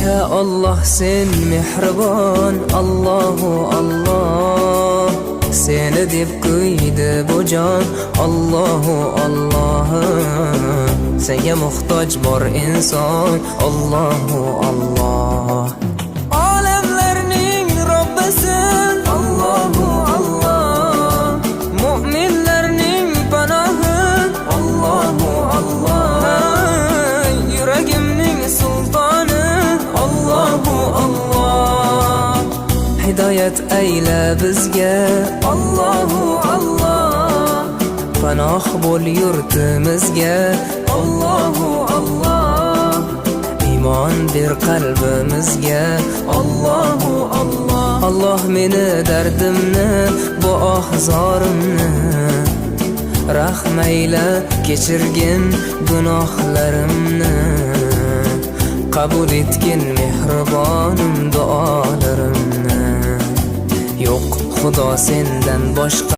Ya Allah sen mehribon, Allahu Allah. Seni deb kuydi bu jon, Allahu Allah. Senga muhtoj bor inson, Allahu Allah. Olamlarning Robbisin, Allahu Allah. Mu'minlarning panohi, Allahu Allah. Yuragimning sultoni, Allahu Allah. Hidayat ayla bizga, Allahu Allah. Panoh bo'l yurtimizga, Allahu Allah. Iymon ber qalbimizga, Allahu Allah. Allah meni dardimni, bu ohzorimni rahmayla kechirgin gunohlarimni. Qabul etgin mehribonim duolarimni. Yo'q Xudo sendan boshqa